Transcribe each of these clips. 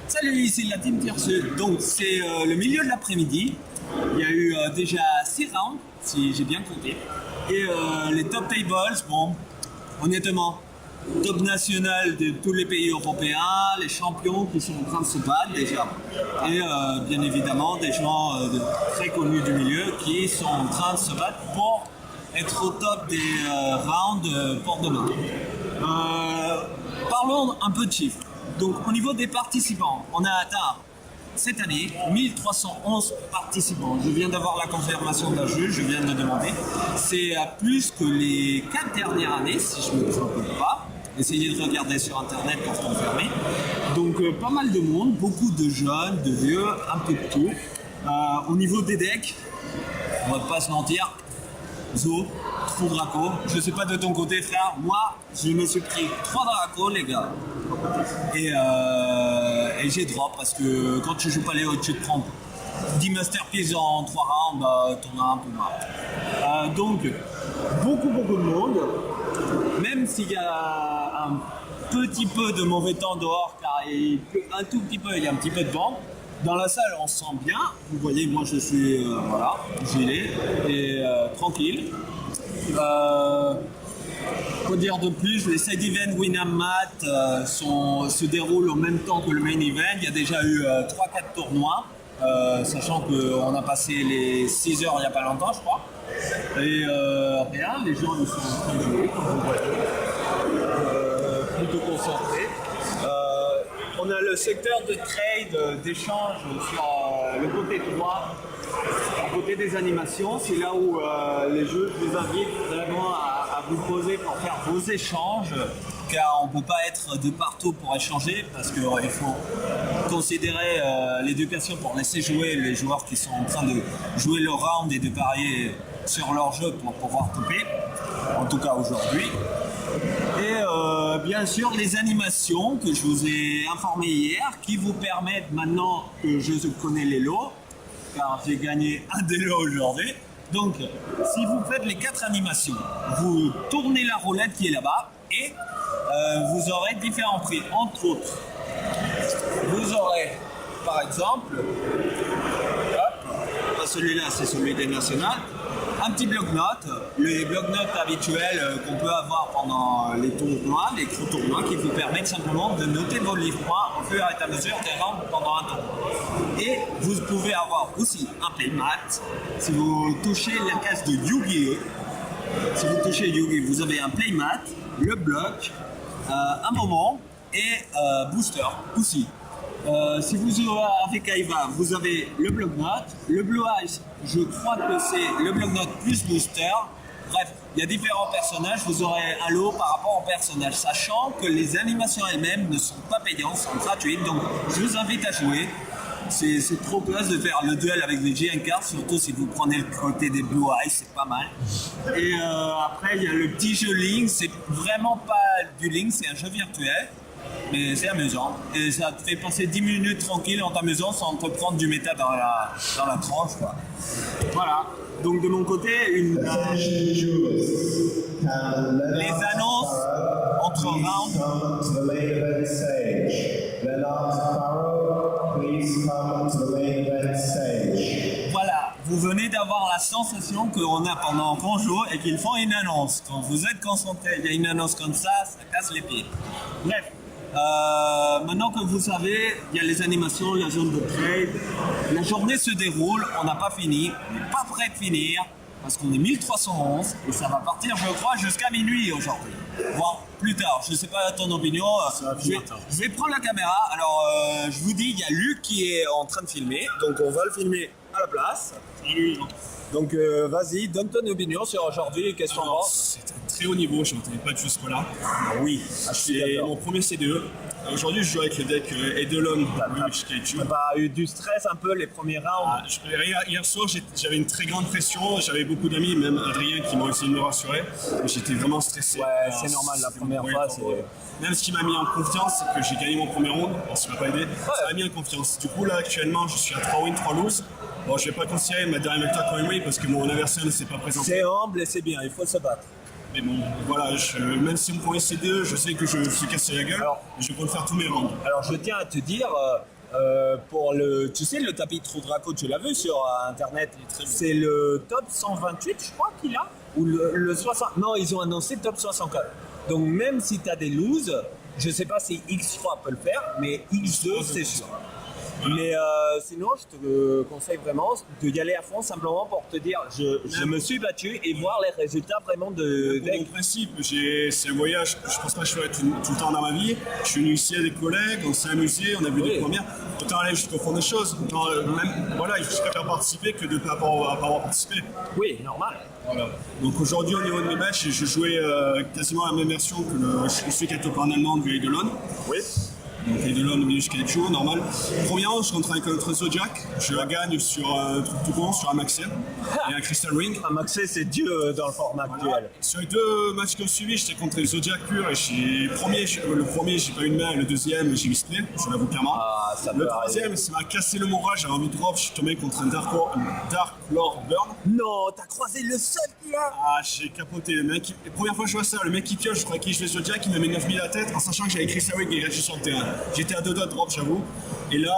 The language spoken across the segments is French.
Salut, ici la team Tier Sud. Donc c'est le milieu de l'après-midi. Il y a eu déjà 6 rounds, si j'ai bien compté. Et les top tables, bon, honnêtement, top national de tous les pays européens, les champions qui sont en train de se battre déjà. Et bien évidemment des gens très connus du milieu qui sont en train de se battre pour être au top des rounds pour demain. Parlons un peu de chiffres. Donc au niveau des participants, on a atteint cette année 1311 participants. Je viens d'avoir la confirmation d'un juge, je viens de demander. C'est plus que les 4 dernières années, si je ne me trompe pas. Essayez de regarder sur internet pour confirmer. Donc pas mal de monde, beaucoup de jeunes, de vieux, un peu de tout. Au niveau des decks, on va pas se mentir, Zo, trop Draco. Je sais pas de ton côté frère, moi je me suis pris 3 Draco les gars. Et j'ai drop parce que quand tu joues pas les hauts, tu te prends 10 masterpieces en 3 rounds, bah, t'en as un peu marre. Donc beaucoup de monde, même s'il y a un petit peu de mauvais temps dehors car il pleut un tout petit peu, il y a un petit peu de vent. Dans la salle, on se sent bien. Vous voyez, moi je suis voilà, gelé et tranquille. Quoi dire de plus, les side events Winam Mat se déroulent en même temps que le main event. Il y a déjà eu 3-4 tournois, sachant qu'on a passé les 6 heures il n'y a pas longtemps, je crois. Et rien, les gens ils sont en train de jouer, comme vous voyez. Plutôt concentrés. On a le secteur de trade, d'échange sur le côté droit, au côté des animations. C'est là où les jeux, je vous invite vraiment à vous poser pour faire vos échanges, car on ne peut pas être de partout pour échanger, parce qu'il faut considérer l'éducation pour laisser jouer les joueurs qui sont en train de jouer leur round et de parier sur leur jeu pour pouvoir couper, en tout cas aujourd'hui. Et bien sûr les animations que je vous ai informées hier qui vous permettent maintenant que je connais les lots car j'ai gagné un des lots aujourd'hui. Donc si vous faites les 4 animations, vous tournez la roulette qui est là-bas et vous aurez différents prix. Entre autres, vous aurez par exemple, celui-là c'est celui des nationales, un petit bloc-notes, les bloc-notes habituels qu'on peut avoir pendant les tournois, les gros tournois, qui vous permettent simplement de noter vos livres-points au fur et à mesure des rounds pendant un tournoi. Et vous pouvez avoir aussi un playmat. Si vous touchez la case de Yu-Gi-Oh! Si vous touchez Yu-Gi-Oh! Vous avez un playmat, le bloc, un moment et booster aussi. Si vous jouez avec Kaiba, vous avez le bloc-notes. Le Blue Eyes, je crois que c'est le bloc-notes plus booster. Bref, il y a différents personnages. Vous aurez un lot par rapport aux personnages, sachant que les animations elles-mêmes ne sont pas payantes, sont gratuites. Donc, je vous invite à jouer. C'est trop classe de faire le duel avec des GN cards, surtout si vous prenez le côté des Blue Eyes, c'est pas mal. Et après, il y a le petit jeu Link. C'est vraiment pas du Link, c'est un jeu virtuel. Mais c'est amusant et ça te fait passer 10 minutes tranquille en t'amusant sans te prendre du méta dans la tranche quoi. Voilà, donc de mon côté les annonces entre rounds. Voilà, vous venez d'avoir la sensation qu'on a pendant qu'on joue et qu'ils font une annonce. Quand vous êtes concentré, il y a une annonce comme ça casse les pieds. Bref. Maintenant que vous savez, il y a les animations, la zone de trade. La journée se déroule, on n'a pas fini, on n'est pas prêt de finir parce qu'on est 1311 et ça va partir, je crois, jusqu'à minuit aujourd'hui. Voire plus tard, je ne sais pas ton opinion. Je vais prendre la caméra. Alors, je vous dis, il y a Luc qui est en train de filmer, donc on va le filmer à la place. Salut. Donc, vas-y, donne ton opinion sur aujourd'hui. Qu'est-ce qu'on pense? C'est un très haut niveau, je ne m'attendais pas jusque-là. Oui, C'est mon premier CDE. Aujourd'hui, je joue avec le deck Edelon. Tu n'as pas eu du stress un peu les premiers rounds? Hier soir, j'avais une très grande pression. J'avais beaucoup d'amis, même Adrien, qui m'ont essayé de me rassurer. J'étais vraiment stressé. Ouais, c'est normal, la première fois, c'est... Même ce qui m'a mis en confiance, c'est que j'ai gagné mon premier round. Ça m'a pas aidé. Ça m'a mis en confiance. Du coup, là, actuellement, je suis à 3 wins, 3 loses. Bon, je vais pas considérer ma dernière victoire comme une win parce que mon adversaire ne s'est pas présenté. C'est humble et c'est bien, il faut se battre. Mais bon, voilà, même si on me prend les CD, je sais que je me suis cassé la gueule, alors, je compte faire tous mes rounds. Alors je tiens à te dire, pour le, tu sais, le tapis True Draco, tu l'as vu sur internet. C'est le top 128, je crois qu'il a. Ou le 60. Non, ils ont annoncé top 64. Donc même si tu as des loses, je sais pas si X3 peut le faire, mais X2 c'est sûr. Mais sinon, je te conseille vraiment d'y aller à fond simplement pour te dire je me suis battu et voir les résultats vraiment de Pour mon principe, c'est un voyage, je pense pas que je ferai tout le temps dans ma vie. Je suis venu ici avec des collègues, on s'est amusé, on a vu des premières. Autant aller jusqu'au fond des choses. Autant, même, voilà, je préfère participer que de ne pas avoir participé. Oui, normal. Voilà. Donc aujourd'hui, au niveau de mes matchs, je jouais quasiment la même version que celui qui est top en allemand du Eidolon. Oui. Donc Eidolon, minus Kaicho, normal. Première round, je rentre avec un Zodiac. Je la gagne sur un truc tout con, sur un Maxé et un Crystal Ring. Un Maxé, c'est Dieu dans le format actuel. Sur les deux matchs qui ont suivi, j'étais contre le Zodiac pur et le premier, j'ai pas eu de main, et le deuxième, j'ai misplay, je l'avoue clairement. Le troisième, ça m'a cassé le moral, j'avais envie de drop, je suis tombé contre un Dark Lord Burn. Non, t'as croisé le seul qui a. Ah, j'ai capoté. La première fois que je vois ça, le mec qui pioche, je crois qu'il jouait Zodiac, il me met 9000 à la tête en sachant que j'avais Crystal Ring et il sur le terrain. J'étais à 2 doigts de drop, j'avoue. Et là,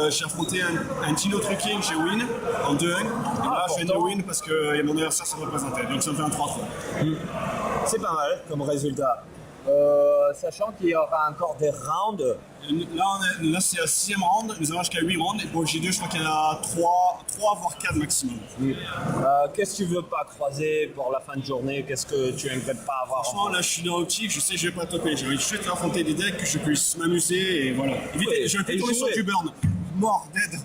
j'ai affronté un Tino Trucking, j'ai win en 2-1. Et là, je viens de win parce que mon adversaire s'est représenté. Donc ça me fait un 3-3. C'est pas mal comme résultat. Sachant qu'il y aura encore des rounds. Là c'est la 6ème round, nous avons jusqu'à 8 rounds. Et pour le G2, je crois qu'il y en a 3 voire 4 maximum. Qu'est-ce que tu veux pas croiser pour la fin de journée? Qu'est-ce que tu aimerais pas avoir? Franchement, là je suis dans l'optique, je sais que je vais pas topper. J'ai envie juste affronter des decks, que je puisse m'amuser et voilà. Je vais tomber sur du burn. Mort, dead.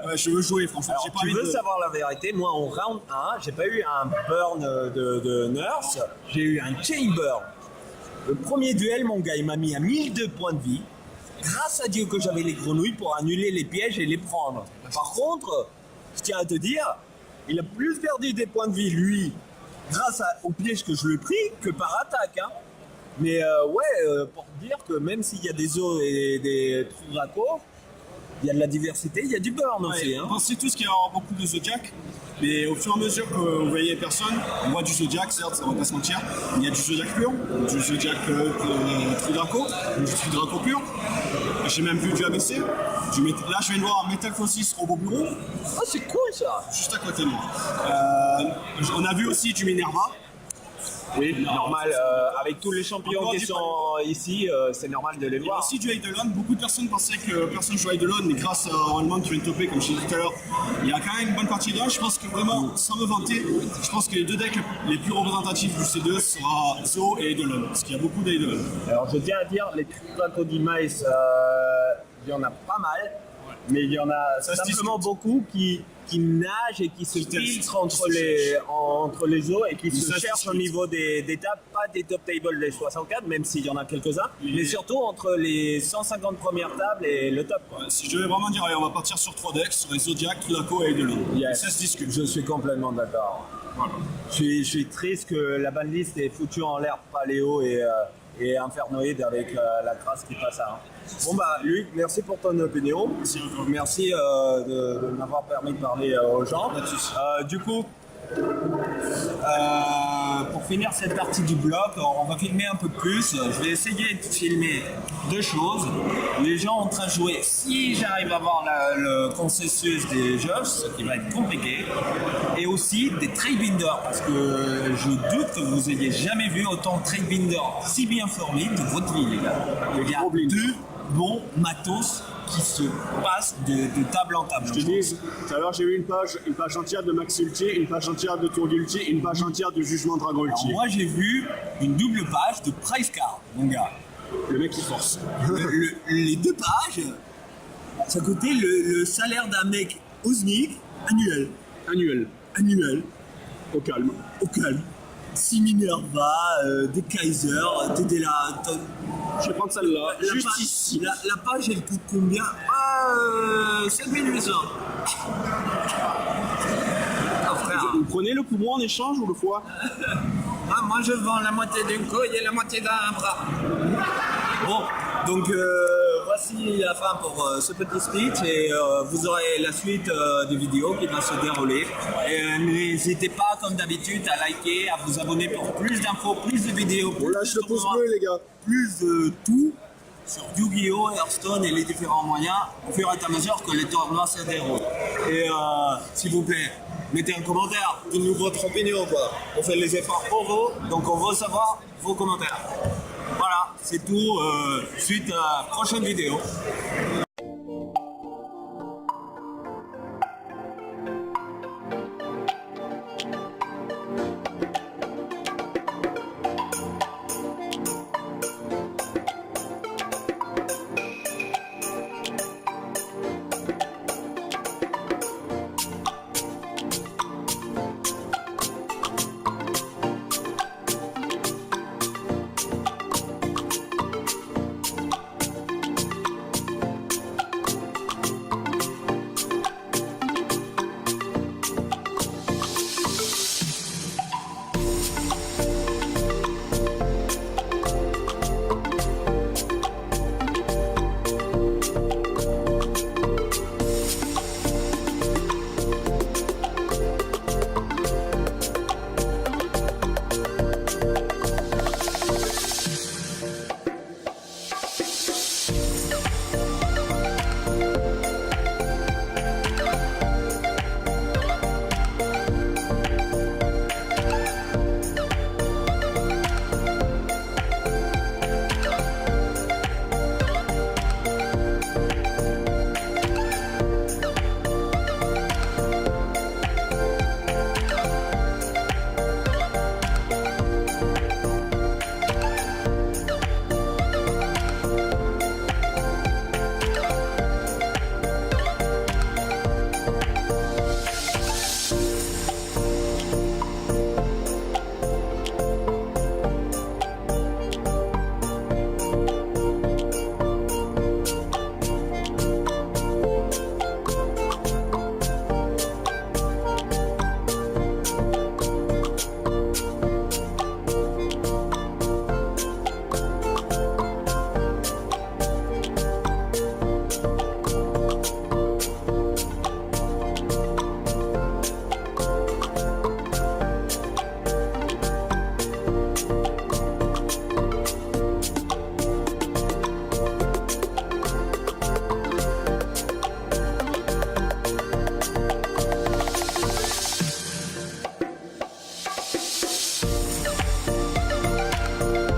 Ouais, je veux jouer, franchement. Alors, tu veux savoir la vérité? Moi, en round 1, j'ai pas eu un burn de nurse, j'ai eu un chain burn. Le premier duel, mon gars, il m'a mis à 1002 points de vie. Grâce à Dieu que j'avais les grenouilles pour annuler les pièges et les prendre. Par contre, je tiens à te dire, il a plus perdu des points de vie, lui, grâce aux pièges que je lui ai pris, que par attaque. Hein. Mais pour te dire que même s'il y a des os et des trous raccords, il y a de la diversité, il y a du burn aussi. Hein. On pensait tous qu'il y aura beaucoup de Zodiac, mais au fur et à mesure que vous voyez personne, on voit du Zodiac, certes, ça va pas se mentir. Il y a du Zodiac pur, du Zodiac Tridraco, du Tridraco pur. J'ai même vu du ABC. Là, je viens de voir un Metal Fossis Robo Bureau. Oh, c'est cool ça! Juste à côté de moi. On a vu aussi du Minerva. Oui, normal. Avec tous les champions qui sont ici, c'est normal de les voir. Il y a aussi du Eidolon. Beaucoup de personnes pensaient que personne jouait Eidolon, mais grâce à un Allemand qui vient de topper, comme je l'ai dit tout à l'heure, il y a quand même une bonne partie d'eux. Je pense que vraiment, sans me vanter, je pense que les deux decks les plus représentatifs du C2 sera Zo et Eidolon, parce qu'il y a beaucoup d'Eidolon. Alors je tiens à dire, les Crocodiles, il y en a pas mal, mais il y en a simplement beaucoup qui nagent et qui se filtrent entre les os et qui se cherchent au niveau des tables, pas des top tables des 64, même s'il y en a quelques-uns, mais surtout entre les 150 premières tables et le top. Ouais, si je devais vraiment dire, allez, on va partir sur 3 decks, sur les Zodiac, Tridaco et Eidolon. Yes. Ça se discute. Je suis complètement d'accord. Voilà. Je suis triste que la banlist est foutue en l'air paléo et infernoïde avec la crasse qui passe à. Bon bah Luc, merci pour ton opinion. Merci de m'avoir permis de parler aux gens. Du coup, pour finir cette partie du bloc, on va filmer un peu plus. Je vais essayer de filmer 2 choses. Les gens en train de jouer. Si j'arrive à avoir le consensus des jeux, ce qui va être compliqué, et aussi des trade binders, parce que je doute que vous ayez jamais vu autant de trade binders si bien formés de votre vie, les gars. Il y a 2 bons matos qui se passent de table en table. Je te dis, tout à l'heure j'ai eu une page entière de Max Ulti, une page entière de Tour d'Ulti, une page entière de Jugement Dragon Ulti. Alors moi j'ai vu une double page de Price Card, mon gars. Le mec qui force. Les 2 pages, ça coûtait le salaire d'un mec au SMIC annuel. Au calme. 6 Minerva, des Kaiser, t'es là. Je vais prendre celle-là, juste ici. La page elle coûte combien? 7800. Oh, frère. Vous prenez le poumon en échange ou le foie? Moi je vends la moitié d'une couille et la moitié d'un bras. Bon, donc voici la fin pour ce petit speech et vous aurez la suite des vidéos qui va se dérouler. Et n'hésitez pas, comme d'habitude, à liker, à vous abonner pour plus d'infos, plus de vidéos. On lâche le pouce bleu, les gars. Plus de tout sur Yu-Gi-Oh, Hearthstone et les différents moyens au fur et à mesure que les tournois se déroulent. Et s'il vous plaît, mettez un commentaire, dites-nous votre opinion, quoi. On fait les efforts pour vous, donc on veut savoir vos commentaires. Voilà, c'est tout. Suite à la prochaine vidéo.